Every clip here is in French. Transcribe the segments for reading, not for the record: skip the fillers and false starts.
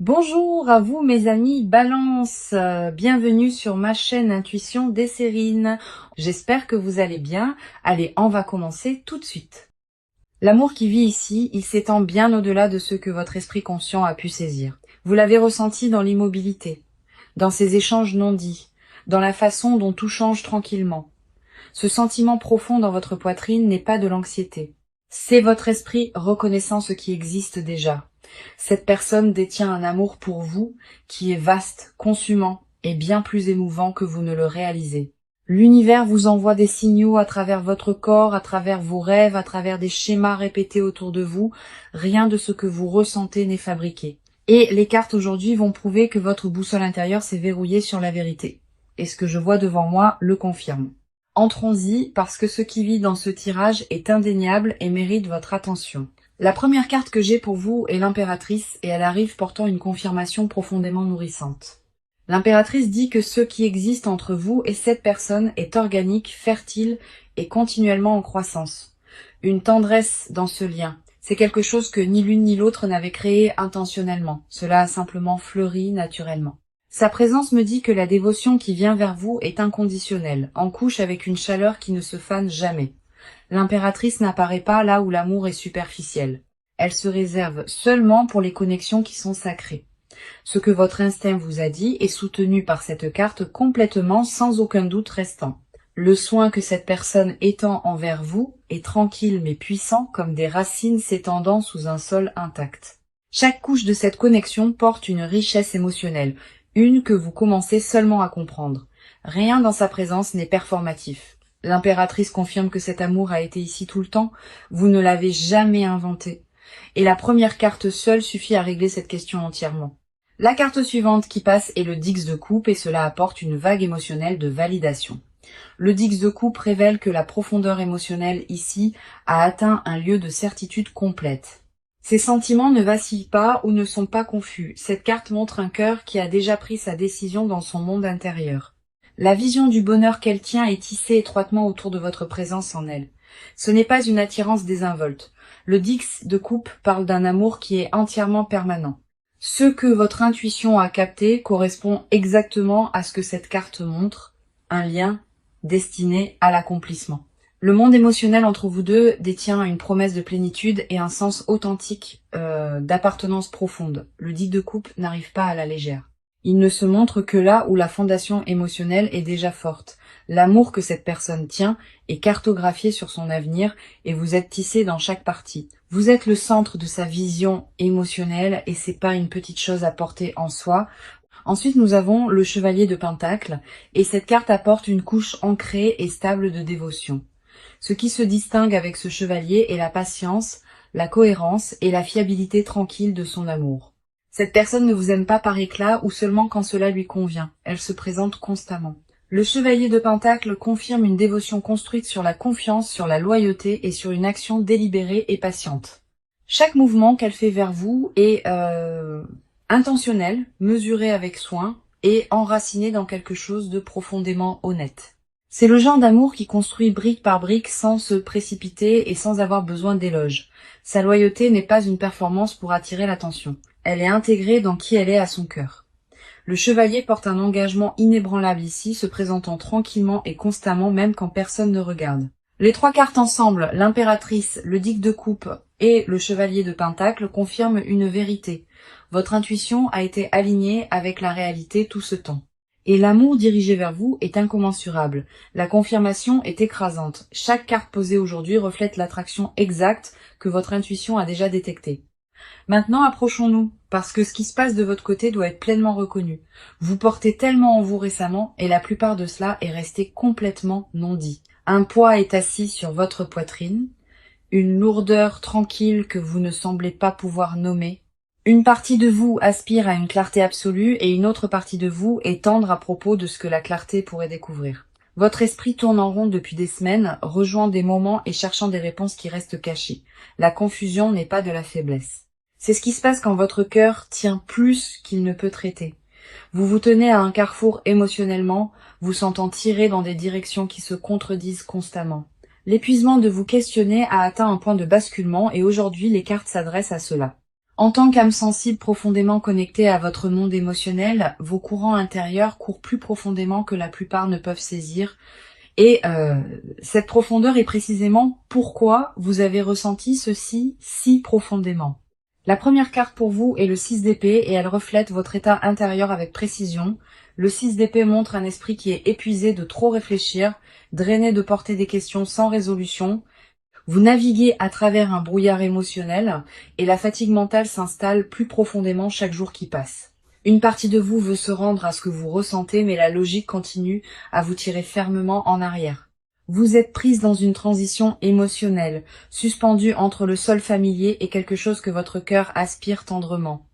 Bonjour à vous mes amis Balance, bienvenue sur ma chaîne Intuition Desserine. J'espère que vous allez bien. Allez, on va commencer tout de suite. L'amour qui vit ici, il s'étend bien au-delà de ce que votre esprit conscient a pu saisir. Vous l'avez ressenti dans l'immobilité, dans ces échanges non dits, dans la façon dont tout change tranquillement. Ce sentiment profond dans votre poitrine n'est pas de l'anxiété. C'est votre esprit reconnaissant ce qui existe déjà. Cette personne détient un amour pour vous qui est vaste, consumant et bien plus émouvant que vous ne le réalisez. L'univers vous envoie des signaux à travers votre corps, à travers vos rêves, à travers des schémas répétés autour de vous. Rien de ce que vous ressentez n'est fabriqué. Et les cartes aujourd'hui vont prouver que votre boussole intérieure s'est verrouillée sur la vérité. Et ce que je vois devant moi le confirme. Entrons-y parce que ce qui vit dans ce tirage est indéniable et mérite votre attention. La première carte que j'ai pour vous est l'impératrice et elle arrive portant une confirmation profondément nourrissante. L'impératrice dit que ce qui existe entre vous et cette personne est organique, fertile et continuellement en croissance. Une tendresse dans ce lien. C'est quelque chose que ni l'une ni l'autre n'avait créé intentionnellement. Cela a simplement fleuri naturellement. Sa présence me dit que la dévotion qui vient vers vous est inconditionnelle, en couche avec une chaleur qui ne se fane jamais. L'impératrice n'apparaît pas là où l'amour est superficiel. Elle se réserve seulement pour les connexions qui sont sacrées. Ce que votre instinct vous a dit est soutenu par cette carte complètement sans aucun doute restant. Le soin que cette personne étend envers vous est tranquille mais puissant comme des racines s'étendant sous un sol intact. Chaque couche de cette connexion porte une richesse émotionnelle, une que vous commencez seulement à comprendre. Rien dans sa présence n'est performatif. L'impératrice confirme que cet amour a été ici tout le temps, vous ne l'avez jamais inventé. Et la première carte seule suffit à régler cette question entièrement. La carte suivante qui passe est le Dix de coupe et cela apporte une vague émotionnelle de validation. Le Dix de coupe révèle que la profondeur émotionnelle ici a atteint un lieu de certitude complète. Ces sentiments ne vacillent pas ou ne sont pas confus. Cette carte montre un cœur qui a déjà pris sa décision dans son monde intérieur. La vision du bonheur qu'elle tient est tissée étroitement autour de votre présence en elle. Ce n'est pas une attirance désinvolte. Le Dix de coupe parle d'un amour qui est entièrement permanent. Ce que votre intuition a capté correspond exactement à ce que cette carte montre, un lien destiné à l'accomplissement. Le monde émotionnel entre vous deux détient une promesse de plénitude et un sens authentique d'appartenance profonde. Le Dix de coupe n'arrive pas à la légère. Il ne se montre que là où la fondation émotionnelle est déjà forte. L'amour que cette personne tient est cartographié sur son avenir et vous êtes tissé dans chaque partie. Vous êtes le centre de sa vision émotionnelle et c'est pas une petite chose à porter en soi. Ensuite, nous avons le Chevalier de Pentacle et cette carte apporte une couche ancrée et stable de dévotion. Ce qui se distingue avec ce chevalier est la patience, la cohérence et la fiabilité tranquille de son amour. Cette personne ne vous aime pas par éclat ou seulement quand cela lui convient. Elle se présente constamment. Le Chevalier de Pentacle confirme une dévotion construite sur la confiance, sur la loyauté et sur une action délibérée et patiente. Chaque mouvement qu'elle fait vers vous est intentionnel, mesuré avec soin et enraciné dans quelque chose de profondément honnête. C'est le genre d'amour qui construit brique par brique sans se précipiter et sans avoir besoin d'éloges. Sa loyauté n'est pas une performance pour attirer l'attention. Elle est intégrée dans qui elle est à son cœur. Le chevalier porte un engagement inébranlable ici, se présentant tranquillement et constamment même quand personne ne regarde. Les trois cartes ensemble, l'impératrice, le Dix de coupe et le Chevalier de Pentacle confirment une vérité. Votre intuition a été alignée avec la réalité tout ce temps. Et l'amour dirigé vers vous est incommensurable. La confirmation est écrasante. Chaque carte posée aujourd'hui reflète l'attraction exacte que votre intuition a déjà détectée. Maintenant, approchons-nous, parce que ce qui se passe de votre côté doit être pleinement reconnu. Vous portez tellement en vous récemment, et la plupart de cela est resté complètement non dit. Un poids est assis sur votre poitrine, une lourdeur tranquille que vous ne semblez pas pouvoir nommer. Une partie de vous aspire à une clarté absolue et une autre partie de vous est tendre à propos de ce que la clarté pourrait découvrir. Votre esprit tourne en rond depuis des semaines, rejoint des moments et cherchant des réponses qui restent cachées. La confusion n'est pas de la faiblesse. C'est ce qui se passe quand votre cœur tient plus qu'il ne peut traiter. Vous vous tenez à un carrefour émotionnellement, vous sentant tiré dans des directions qui se contredisent constamment. L'épuisement de vous questionner a atteint un point de basculement et aujourd'hui les cartes s'adressent à cela. En tant qu'âme sensible profondément connectée à votre monde émotionnel, vos courants intérieurs courent plus profondément que la plupart ne peuvent saisir. Et cette profondeur est précisément pourquoi vous avez ressenti ceci si profondément. La première carte pour vous est le 6 d'épée et elle reflète votre état intérieur avec précision. Le 6 d'épée montre un esprit qui est épuisé de trop réfléchir, drainé de porter des questions sans résolution. Vous naviguez à travers un brouillard émotionnel et la fatigue mentale s'installe plus profondément chaque jour qui passe. Une partie de vous veut se rendre à ce que vous ressentez, mais la logique continue à vous tirer fermement en arrière. Vous êtes prise dans une transition émotionnelle, suspendue entre le sol familier et quelque chose que votre cœur aspire tendrement.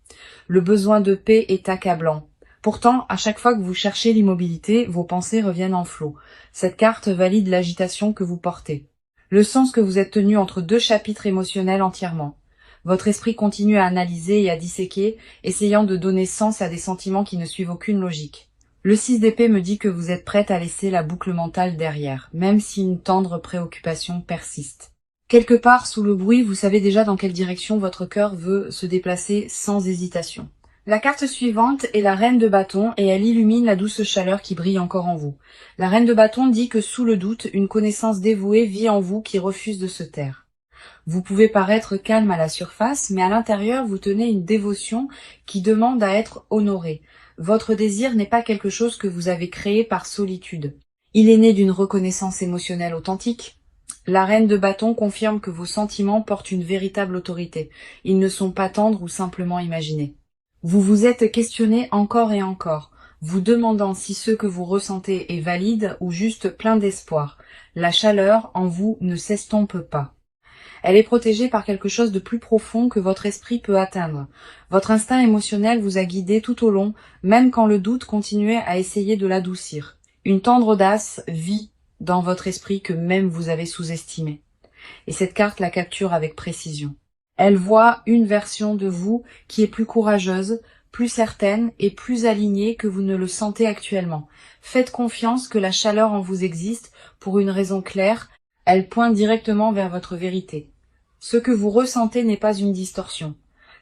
Le besoin de paix est accablant. Pourtant, à chaque fois que vous cherchez l'immobilité, vos pensées reviennent en flot. Cette carte valide l'agitation que vous portez. Le sens que vous êtes tenu entre deux chapitres émotionnels entièrement. Votre esprit continue à analyser et à disséquer, essayant de donner sens à des sentiments qui ne suivent aucune logique. Le 6 d'épée me dit que vous êtes prête à laisser la boucle mentale derrière, même si une tendre préoccupation persiste. Quelque part sous le bruit, vous savez déjà dans quelle direction votre cœur veut se déplacer sans hésitation. La carte suivante est la reine de bâton et elle illumine la douce chaleur qui brille encore en vous. La reine de bâton dit que sous le doute, une connaissance dévouée vit en vous qui refuse de se taire. Vous pouvez paraître calme à la surface, mais à l'intérieur, vous tenez une dévotion qui demande à être honorée. Votre désir n'est pas quelque chose que vous avez créé par solitude. Il est né d'une reconnaissance émotionnelle authentique. La reine de bâton confirme que vos sentiments portent une véritable autorité. Ils ne sont pas tendres ou simplement imaginés. Vous vous êtes questionné encore et encore, vous demandant si ce que vous ressentez est valide ou juste plein d'espoir. La chaleur en vous ne s'estompe pas. Elle est protégée par quelque chose de plus profond que votre esprit peut atteindre. Votre instinct émotionnel vous a guidé tout au long, même quand le doute continuait à essayer de l'adoucir. Une tendre audace vit dans votre esprit que même vous avez sous-estimé. Et cette carte la capture avec précision. Elle voit une version de vous qui est plus courageuse, plus certaine et plus alignée que vous ne le sentez actuellement. Faites confiance que la chaleur en vous existe pour une raison claire, elle pointe directement vers votre vérité. Ce que vous ressentez n'est pas une distorsion.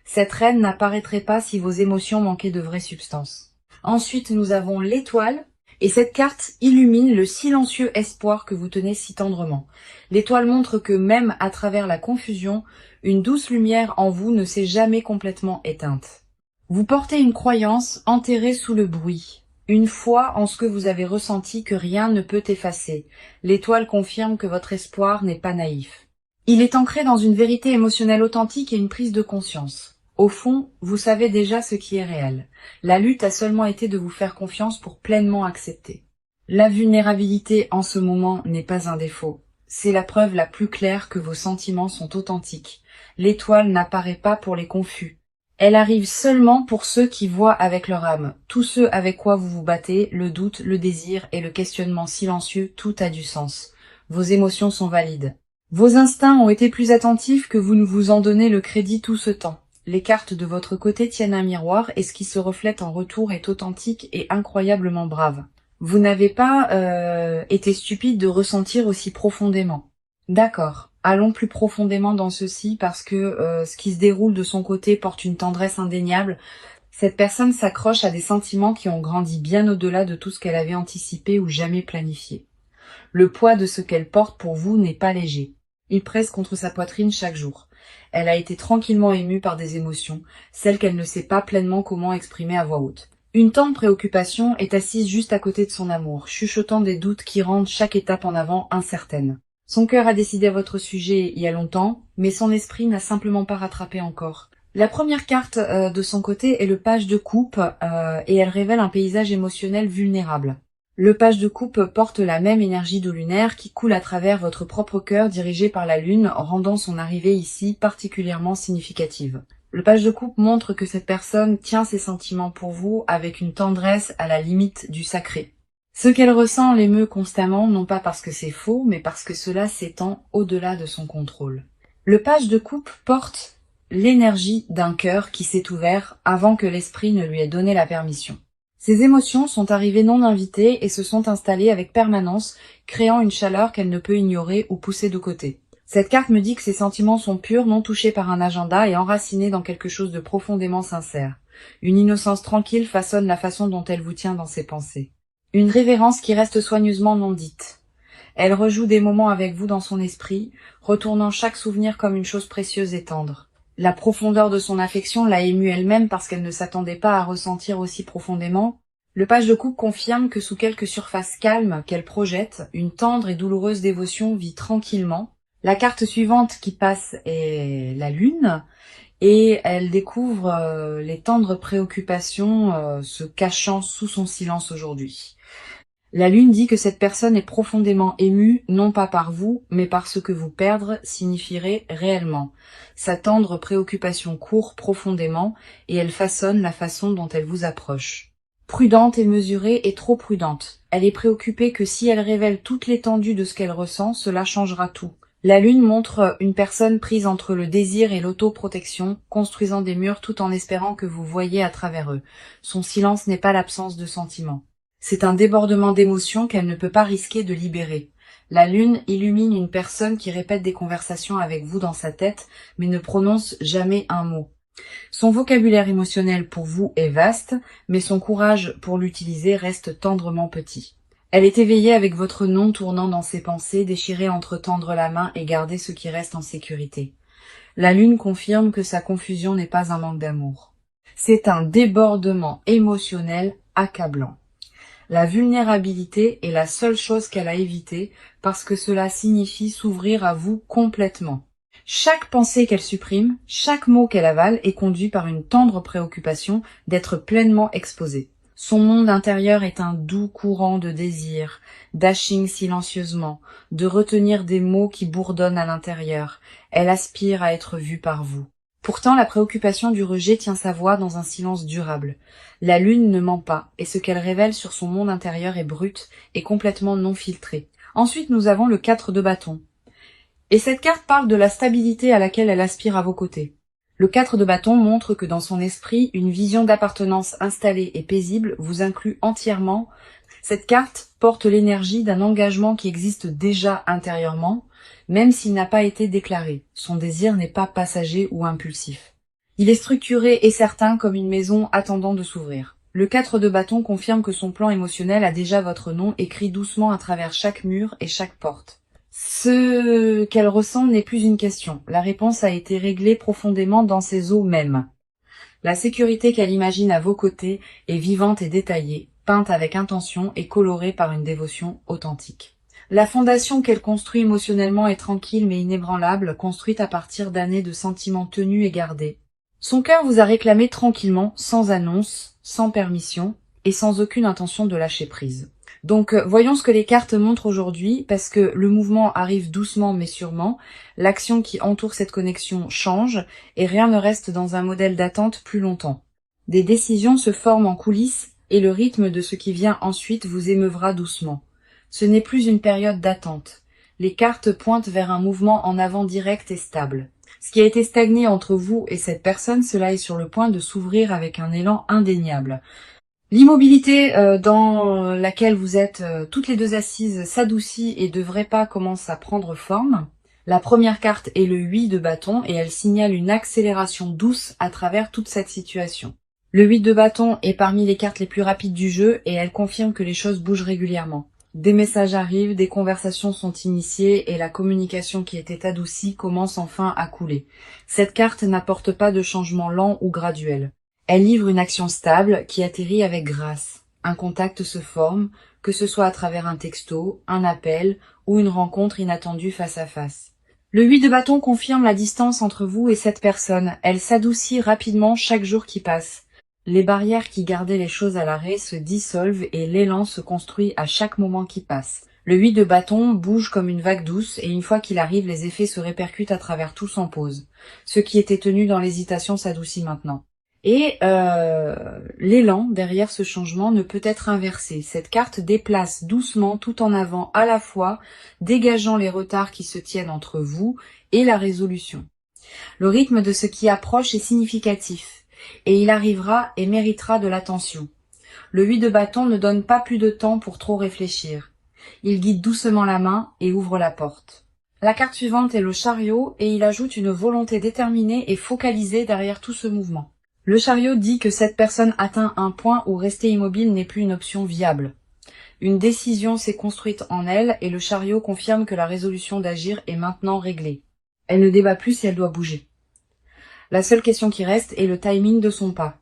Cette reine n'apparaîtrait pas si vos émotions manquaient de vraie substance. Ensuite, nous avons l'étoile. Et cette carte illumine le silencieux espoir que vous tenez si tendrement. L'étoile montre que même à travers la confusion, une douce lumière en vous ne s'est jamais complètement éteinte. Vous portez une croyance enterrée sous le bruit, une foi en ce que vous avez ressenti que rien ne peut effacer. L'étoile confirme que votre espoir n'est pas naïf. Il est ancré dans une vérité émotionnelle authentique et une prise de conscience. Au fond, vous savez déjà ce qui est réel. La lutte a seulement été de vous faire confiance pour pleinement accepter. La vulnérabilité en ce moment n'est pas un défaut. C'est la preuve la plus claire que vos sentiments sont authentiques. L'étoile n'apparaît pas pour les confus. Elle arrive seulement pour ceux qui voient avec leur âme. Tous ceux avec quoi vous vous battez, le doute, le désir et le questionnement silencieux, tout a du sens. Vos émotions sont valides. Vos instincts ont été plus attentifs que vous ne vous en donnez le crédit tout ce temps. Les cartes de votre côté tiennent un miroir et ce qui se reflète en retour est authentique et incroyablement brave. Vous n'avez pas été stupide de ressentir aussi profondément. D'accord, allons plus profondément dans ceci parce que ce qui se déroule de son côté porte une tendresse indéniable. Cette personne s'accroche à des sentiments qui ont grandi bien au-delà de tout ce qu'elle avait anticipé ou jamais planifié. Le poids de ce qu'elle porte pour vous n'est pas léger. Il presse contre sa poitrine chaque jour. Elle a été tranquillement émue par des émotions, celles qu'elle ne sait pas pleinement comment exprimer à voix haute. Une tendre préoccupation est assise juste à côté de son amour, chuchotant des doutes qui rendent chaque étape en avant incertaine. Son cœur a décidé à votre sujet il y a longtemps, mais son esprit n'a simplement pas rattrapé encore. La première carte de son côté est le page de coupe et elle révèle un paysage émotionnel vulnérable. Le page de coupe porte la même énergie d'eau lunaire qui coule à travers votre propre cœur dirigé par la lune, rendant son arrivée ici particulièrement significative. Le page de coupe montre que cette personne tient ses sentiments pour vous avec une tendresse à la limite du sacré. Ce qu'elle ressent l'émeut constamment, non pas parce que c'est faux, mais parce que cela s'étend au-delà de son contrôle. Le page de coupe porte l'énergie d'un cœur qui s'est ouvert avant que l'esprit ne lui ait donné la permission. Ces émotions sont arrivées non invitées et se sont installées avec permanence, créant une chaleur qu'elle ne peut ignorer ou pousser de côté. Cette carte me dit que ces sentiments sont purs, non touchés par un agenda et enracinés dans quelque chose de profondément sincère. Une innocence tranquille façonne la façon dont elle vous tient dans ses pensées. Une révérence qui reste soigneusement non dite. Elle rejoue des moments avec vous dans son esprit, retournant chaque souvenir comme une chose précieuse et tendre. La profondeur de son affection l'a émue elle-même parce qu'elle ne s'attendait pas à ressentir aussi profondément. Le page de coupe confirme que sous quelque surface calme qu'elle projette, une tendre et douloureuse dévotion vit tranquillement. La carte suivante qui passe est la lune, et elle découvre les tendres préoccupations se cachant sous son silence aujourd'hui. La lune dit que cette personne est profondément émue, non pas par vous, mais par ce que vous perdre signifierait réellement. Sa tendre préoccupation court profondément, et elle façonne la façon dont elle vous approche. Prudente et mesurée et trop prudente. Elle est préoccupée que si elle révèle toute l'étendue de ce qu'elle ressent, cela changera tout. La lune montre une personne prise entre le désir et l'autoprotection, construisant des murs tout en espérant que vous voyez à travers eux. Son silence n'est pas l'absence de sentiments. C'est un débordement d'émotions qu'elle ne peut pas risquer de libérer. La lune illumine une personne qui répète des conversations avec vous dans sa tête, mais ne prononce jamais un mot. Son vocabulaire émotionnel pour vous est vaste, mais son courage pour l'utiliser reste tendrement petit. Elle est éveillée avec votre nom tournant dans ses pensées, déchirée entre tendre la main et garder ce qui reste en sécurité. La lune confirme que sa confusion n'est pas un manque d'amour. C'est un débordement émotionnel accablant. La vulnérabilité est la seule chose qu'elle a évitée parce que cela signifie s'ouvrir à vous complètement. Chaque pensée qu'elle supprime, chaque mot qu'elle avale est conduit par une tendre préoccupation d'être pleinement exposée. Son monde intérieur est un doux courant de désir, d'hashing silencieusement, de retenir des mots qui bourdonnent à l'intérieur. Elle aspire à être vue par vous. Pourtant, la préoccupation du rejet tient sa voix dans un silence durable. La lune ne ment pas, et ce qu'elle révèle sur son monde intérieur est brut et complètement non filtré. Ensuite, nous avons le 4 de bâton. Et cette carte parle de la stabilité à laquelle elle aspire à vos côtés. Le 4 de bâton montre que dans son esprit, une vision d'appartenance installée et paisible vous inclut entièrement. Cette carte porte l'énergie d'un engagement qui existe déjà intérieurement, même s'il n'a pas été déclaré. Son désir n'est pas passager ou impulsif. Il est structuré et certain comme une maison attendant de s'ouvrir. Le 4 de bâton confirme que son plan émotionnel a déjà votre nom écrit doucement à travers chaque mur et chaque porte. Ce qu'elle ressent n'est plus une question. La réponse a été réglée profondément dans ses os mêmes. La sécurité qu'elle imagine à vos côtés est vivante et détaillée, peinte avec intention et colorée par une dévotion authentique. La fondation qu'elle construit émotionnellement est tranquille mais inébranlable, construite à partir d'années de sentiments tenus et gardés. Son cœur vous a réclamé tranquillement, sans annonce, sans permission et sans aucune intention de lâcher prise. Donc voyons ce que les cartes montrent aujourd'hui, parce que le mouvement arrive doucement mais sûrement, l'action qui entoure cette connexion change, et rien ne reste dans un modèle d'attente plus longtemps. Des décisions se forment en coulisses, et le rythme de ce qui vient ensuite vous émeuvra doucement. Ce n'est plus une période d'attente. Les cartes pointent vers un mouvement en avant direct et stable. Ce qui a été stagné entre vous et cette personne, cela est sur le point de s'ouvrir avec un élan indéniable. L'immobilité dans laquelle vous êtes toutes les deux assises s'adoucit et de vrais pas commencent à prendre forme. La première carte est le 8 de bâton et elle signale une accélération douce à travers toute cette situation. Le 8 de bâton est parmi les cartes les plus rapides du jeu et elle confirme que les choses bougent régulièrement. Des messages arrivent, des conversations sont initiées et la communication qui était adoucie commence enfin à couler. Cette carte n'apporte pas de changement lent ou graduel. Elle livre une action stable qui atterrit avec grâce. Un contact se forme, que ce soit à travers un texto, un appel ou une rencontre inattendue face à face. Le 8 de bâton confirme la distance entre vous et cette personne. Elle s'adoucit rapidement chaque jour qui passe. Les barrières qui gardaient les choses à l'arrêt se dissolvent et l'élan se construit à chaque moment qui passe. Le 8 de bâton bouge comme une vague douce et une fois qu'il arrive, les effets se répercutent à travers tout sans pause. Ce qui était tenu dans l'hésitation s'adoucit maintenant. Et l'élan derrière ce changement ne peut être inversé. Cette carte déplace doucement tout en avant à la fois, dégageant les retards qui se tiennent entre vous et la résolution. Le rythme de ce qui approche est significatif, et il arrivera et méritera de l'attention. Le 8 de bâton ne donne pas plus de temps pour trop réfléchir. Il guide doucement la main et ouvre la porte. La carte suivante est le chariot et il ajoute une volonté déterminée et focalisée derrière tout ce mouvement. Le chariot dit que cette personne atteint un point où rester immobile n'est plus une option viable. Une décision s'est construite en elle et le chariot confirme que la résolution d'agir est maintenant réglée. Elle ne débat plus si elle doit bouger. La seule question qui reste est le timing de son pas.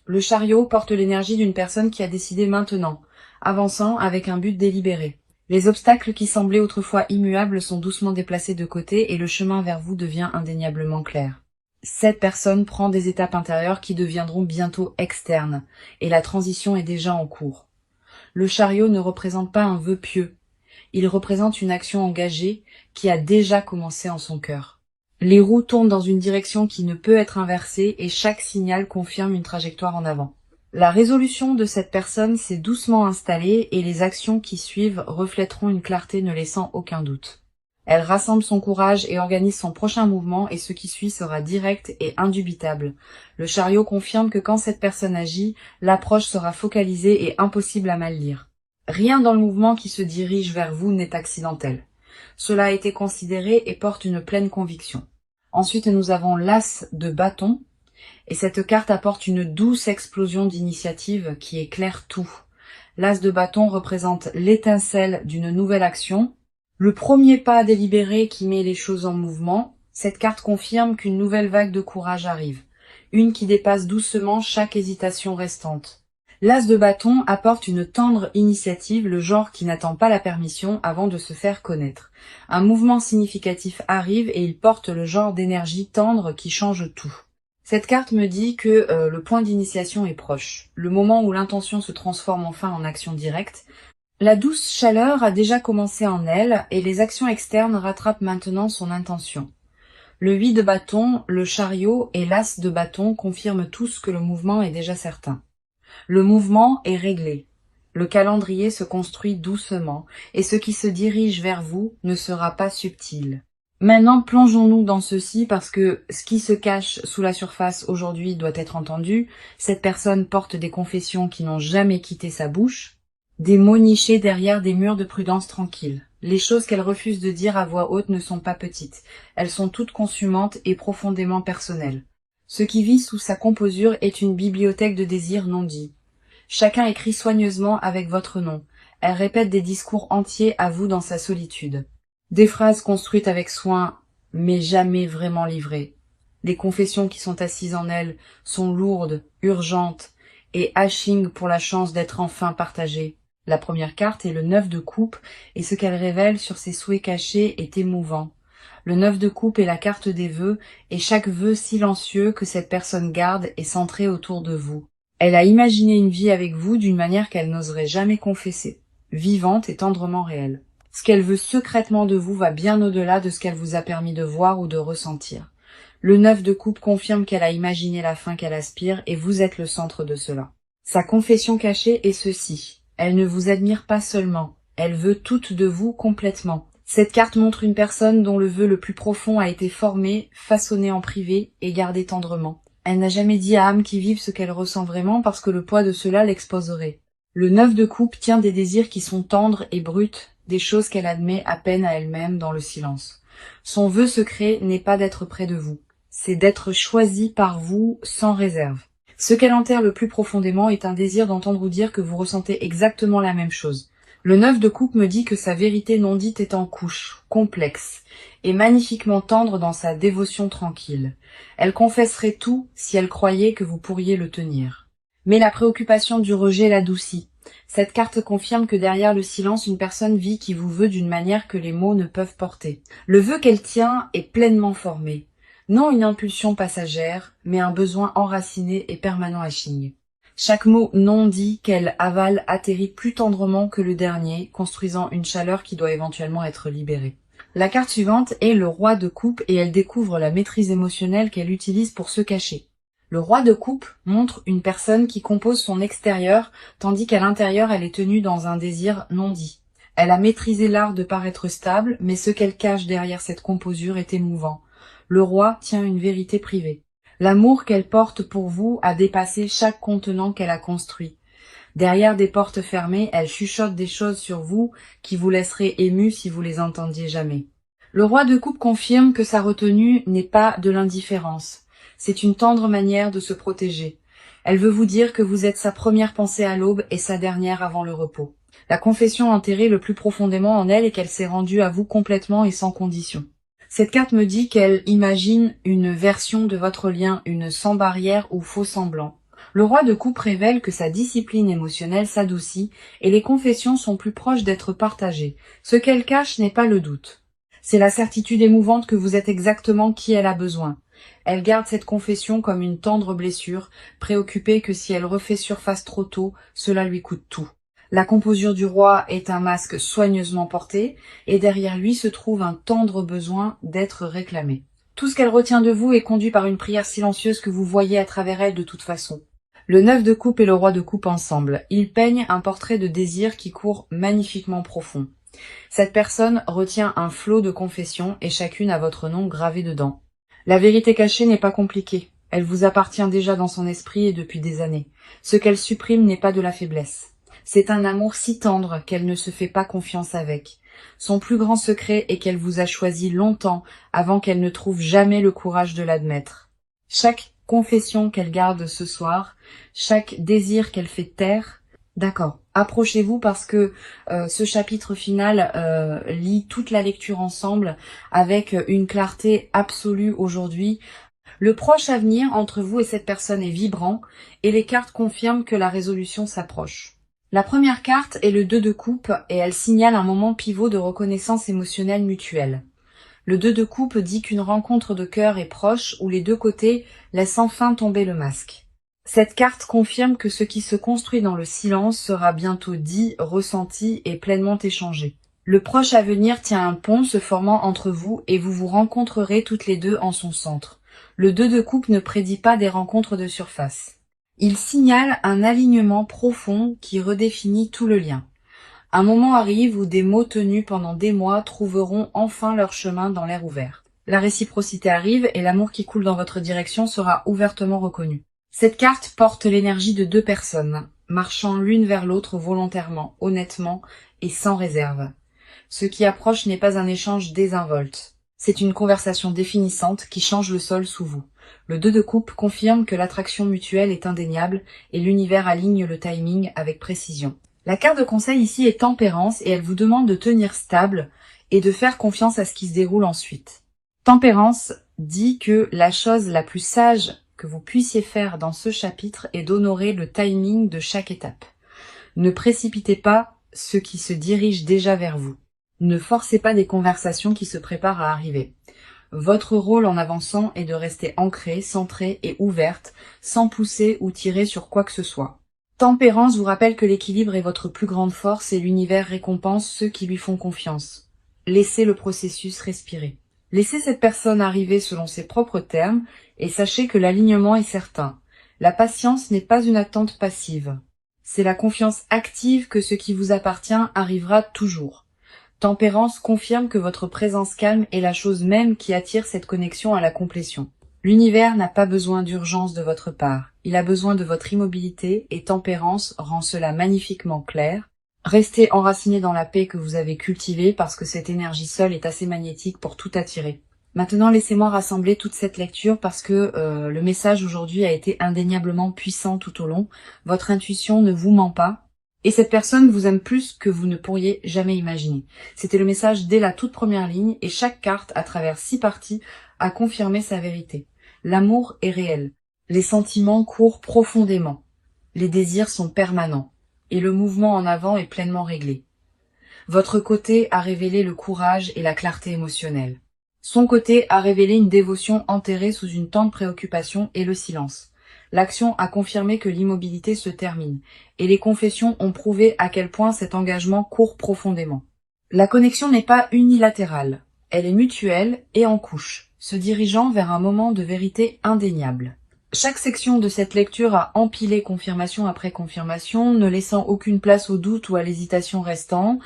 Le chariot porte l'énergie d'une personne qui a décidé maintenant, avançant avec un but délibéré. Les obstacles qui semblaient autrefois immuables sont doucement déplacés de côté et le chemin vers vous devient indéniablement clair. Cette personne prend des étapes intérieures qui deviendront bientôt externes, et la transition est déjà en cours. Le chariot ne représente pas un vœu pieux, il représente une action engagée qui a déjà commencé en son cœur. Les roues tournent dans une direction qui ne peut être inversée et chaque signal confirme une trajectoire en avant. La résolution de cette personne s'est doucement installée et les actions qui suivent reflèteront une clarté ne laissant aucun doute. Elle rassemble son courage et organise son prochain mouvement et ce qui suit sera direct et indubitable. Le chariot confirme que quand cette personne agit, l'approche sera focalisée et impossible à mal lire. Rien dans le mouvement qui se dirige vers vous n'est accidentel. Cela a été considéré et porte une pleine conviction. Ensuite, nous avons l'as de bâton. Et cette carte apporte une douce explosion d'initiative qui éclaire tout. L'as de bâton représente l'étincelle d'une nouvelle action, le premier pas délibéré qui met les choses en mouvement. Cette carte confirme qu'une nouvelle vague de courage arrive, une qui dépasse doucement chaque hésitation restante. L'as de bâton apporte une tendre initiative, le genre qui n'attend pas la permission avant de se faire connaître. Un mouvement significatif arrive et il porte le genre d'énergie tendre qui change tout. Cette carte me dit que le point d'initiation est proche, le moment où l'intention se transforme enfin en action directe. La douce chaleur a déjà commencé en elle et les actions externes rattrapent maintenant son intention. Le 8 de bâton, le chariot et l'as de bâton confirment tous que le mouvement est déjà certain. Le mouvement est réglé. Le calendrier se construit doucement et ce qui se dirige vers vous ne sera pas subtil. Maintenant, plongeons-nous dans ceci parce que ce qui se cache sous la surface aujourd'hui doit être entendu. Cette personne porte des confessions qui n'ont jamais quitté sa bouche, des mots nichés derrière des murs de prudence tranquille. Les choses qu'elle refuse de dire à voix haute ne sont pas petites. Elles sont toutes consumantes et profondément personnelles. Ce qui vit sous sa composure est une bibliothèque de désirs non dits. Chacun écrit soigneusement avec votre nom. Elle répète des discours entiers à vous dans sa solitude. Des phrases construites avec soin, mais jamais vraiment livrées. Les confessions qui sont assises en elle sont lourdes, urgentes, et hashing pour la chance d'être enfin partagées. La première carte est le 9 de coupe, et ce qu'elle révèle sur ses souhaits cachés est émouvant. Le 9 de coupe est la carte des vœux, et chaque vœu silencieux que cette personne garde est centré autour de vous. Elle a imaginé une vie avec vous d'une manière qu'elle n'oserait jamais confesser, vivante et tendrement réelle. Ce qu'elle veut secrètement de vous va bien au-delà de ce qu'elle vous a permis de voir ou de ressentir. Le 9 de coupe confirme qu'elle a imaginé la fin qu'elle aspire et vous êtes le centre de cela. Sa confession cachée est ceci. Elle ne vous admire pas seulement, elle veut toute de vous complètement. Cette carte montre une personne dont le vœu le plus profond a été formé, façonné en privé et gardé tendrement. Elle n'a jamais dit à âme qui vive ce qu'elle ressent vraiment parce que le poids de cela l'exposerait. Le 9 de coupe tient des désirs qui sont tendres et bruts, des choses qu'elle admet à peine à elle-même dans le silence. Son vœu secret n'est pas d'être près de vous, c'est d'être choisi par vous sans réserve. Ce qu'elle enterre le plus profondément est un désir d'entendre vous dire que vous ressentez exactement la même chose. Le 9 de coupe me dit que sa vérité non dite est en couche, complexe, et magnifiquement tendre dans sa dévotion tranquille. Elle confesserait tout si elle croyait que vous pourriez le tenir. Mais la préoccupation du rejet l'adoucit. Cette carte confirme que derrière le silence, une personne vit qui vous veut d'une manière que les mots ne peuvent porter. Le vœu qu'elle tient est pleinement formé. Non une impulsion passagère, mais un besoin enraciné et permanent à chigner. Chaque mot non dit qu'elle avale atterrit plus tendrement que le dernier, construisant une chaleur qui doit éventuellement être libérée. La carte suivante est le roi de coupe et elle découvre la maîtrise émotionnelle qu'elle utilise pour se cacher. Le roi de coupe montre une personne qui compose son extérieur, tandis qu'à l'intérieur elle est tenue dans un désir non dit. Elle a maîtrisé l'art de paraître stable, mais ce qu'elle cache derrière cette composure est émouvant. Le roi tient une vérité privée. L'amour qu'elle porte pour vous a dépassé chaque contenant qu'elle a construit. Derrière des portes fermées, elle chuchote des choses sur vous qui vous laisseraient ému si vous les entendiez jamais. Le roi de coupe confirme que sa retenue n'est pas de l'indifférence. C'est une tendre manière de se protéger. Elle veut vous dire que vous êtes sa première pensée à l'aube et sa dernière avant le repos. La confession enterrée le plus profondément en elle est qu'elle s'est rendue à vous complètement et sans condition. Cette carte me dit qu'elle imagine une version de votre lien, une sans barrière ou faux semblant. Le roi de coupe révèle que sa discipline émotionnelle s'adoucit et les confessions sont plus proches d'être partagées. Ce qu'elle cache n'est pas le doute. C'est la certitude émouvante que vous êtes exactement qui elle a besoin. Elle garde cette confession comme une tendre blessure, préoccupée que si elle refait surface trop tôt, cela lui coûte tout. La composure du roi est un masque soigneusement porté, et derrière lui se trouve un tendre besoin d'être réclamé. Tout ce qu'elle retient de vous est conduit par une prière silencieuse que vous voyez à travers elle de toute façon. Le 9 de coupe et le roi de coupe ensemble. Ils peignent un portrait de désir qui court magnifiquement profond. Cette personne retient un flot de confessions et chacune a votre nom gravé dedans. La vérité cachée n'est pas compliquée. Elle vous appartient déjà dans son esprit et depuis des années. Ce qu'elle supprime n'est pas de la faiblesse. C'est un amour si tendre qu'elle ne se fait pas confiance avec. Son plus grand secret est qu'elle vous a choisi longtemps avant qu'elle ne trouve jamais le courage de l'admettre. Chaque confession qu'elle garde ce soir, chaque désir qu'elle fait taire, d'accord, approchez-vous parce que ce chapitre final lit toute la lecture ensemble avec une clarté absolue aujourd'hui. Le proche avenir entre vous et cette personne est vibrant et les cartes confirment que la résolution s'approche. La première carte est le 2 de coupe et elle signale un moment pivot de reconnaissance émotionnelle mutuelle. Le 2 de coupe dit qu'une rencontre de cœur est proche où les deux côtés laissent enfin tomber le masque. Cette carte confirme que ce qui se construit dans le silence sera bientôt dit, ressenti et pleinement échangé. Le proche à venir tient un pont se formant entre vous et vous vous rencontrerez toutes les deux en son centre. Le 2 de coupe ne prédit pas des rencontres de surface. Il signale un alignement profond qui redéfinit tout le lien. Un moment arrive où des mots tenus pendant des mois trouveront enfin leur chemin dans l'air ouvert. La réciprocité arrive et l'amour qui coule dans votre direction sera ouvertement reconnu. Cette carte porte l'énergie de deux personnes, marchant l'une vers l'autre volontairement, honnêtement et sans réserve. Ce qui approche n'est pas un échange désinvolte. C'est une conversation définissante qui change le sol sous vous. Le 2 de coupe confirme que l'attraction mutuelle est indéniable et l'univers aligne le timing avec précision. La carte de conseil ici est tempérance et elle vous demande de tenir stable et de faire confiance à ce qui se déroule ensuite. Tempérance dit que la chose la plus sage que vous puissiez faire dans ce chapitre est d'honorer le timing de chaque étape. Ne précipitez pas ce qui se dirige déjà vers vous. Ne forcez pas des conversations qui se préparent à arriver. Votre rôle en avançant est de rester ancrée, centrée et ouverte, sans pousser ou tirer sur quoi que ce soit. Tempérance vous rappelle que l'équilibre est votre plus grande force et l'univers récompense ceux qui lui font confiance. Laissez le processus respirer. Laissez cette personne arriver selon ses propres termes et sachez que l'alignement est certain. La patience n'est pas une attente passive. C'est la confiance active que ce qui vous appartient arrivera toujours. Tempérance confirme que votre présence calme est la chose même qui attire cette connexion à la complétion. L'univers n'a pas besoin d'urgence de votre part. Il a besoin de votre immobilité et Tempérance rend cela magnifiquement clair. Restez enraciné dans la paix que vous avez cultivée parce que cette énergie seule est assez magnétique pour tout attirer. Maintenant, laissez-moi rassembler toute cette lecture parce que le message aujourd'hui a été indéniablement puissant tout au long. Votre intuition ne vous ment pas. Et cette personne vous aime plus que vous ne pourriez jamais imaginer. C'était le message dès la toute première ligne et chaque carte, à travers 6 parties, a confirmé sa vérité. L'amour est réel. Les sentiments courent profondément. Les désirs sont permanents. Et le mouvement en avant est pleinement réglé. Votre côté a révélé le courage et la clarté émotionnelle. Son côté a révélé une dévotion enterrée sous une tendre préoccupation et le silence. L'action a confirmé que l'immobilité se termine, et les confessions ont prouvé à quel point cet engagement court profondément. La connexion n'est pas unilatérale, elle est mutuelle et en couche, se dirigeant vers un moment de vérité indéniable. Chaque section de cette lecture a empilé confirmation après confirmation, ne laissant aucune place au doute ou à l'hésitation restant.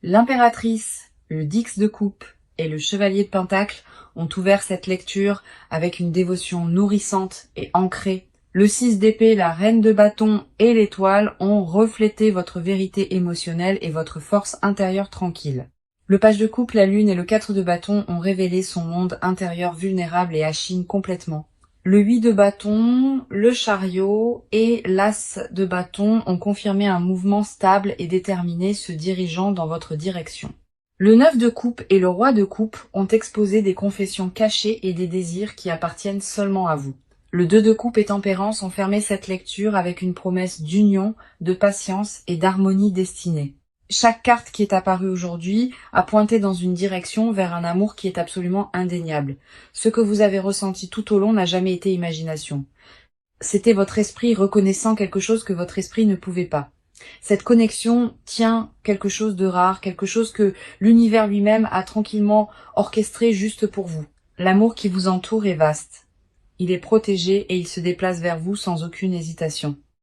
L'impératrice, le Dix de coupe et le chevalier de pentacle ont ouvert cette lecture avec une dévotion nourrissante et ancrée. Le 6 d'épée, la reine de bâton et l'étoile ont reflété votre vérité émotionnelle et votre force intérieure tranquille. Le page de coupe, la lune et le 4 de bâton ont révélé son monde intérieur vulnérable et achine complètement. Le 8 de bâton, le chariot et l'as de bâton ont confirmé un mouvement stable et déterminé se dirigeant dans votre direction. Le 9 de coupe et le roi de coupe ont exposé des confessions cachées et des désirs qui appartiennent seulement à vous. Le 2 de coupe et tempérance ont fermé cette lecture avec une promesse d'union, de patience et d'harmonie destinée. Chaque carte qui est apparue aujourd'hui a pointé dans une direction vers un amour qui est absolument indéniable. Ce que vous avez ressenti tout au long n'a jamais été imagination. C'était votre esprit reconnaissant quelque chose que votre esprit ne pouvait pas. Cette connexion tient quelque chose de rare, quelque chose que l'univers lui-même a tranquillement orchestré juste pour vous. L'amour qui vous entoure est vaste. Il est protégé et il se déplace vers vous sans aucune hésitation.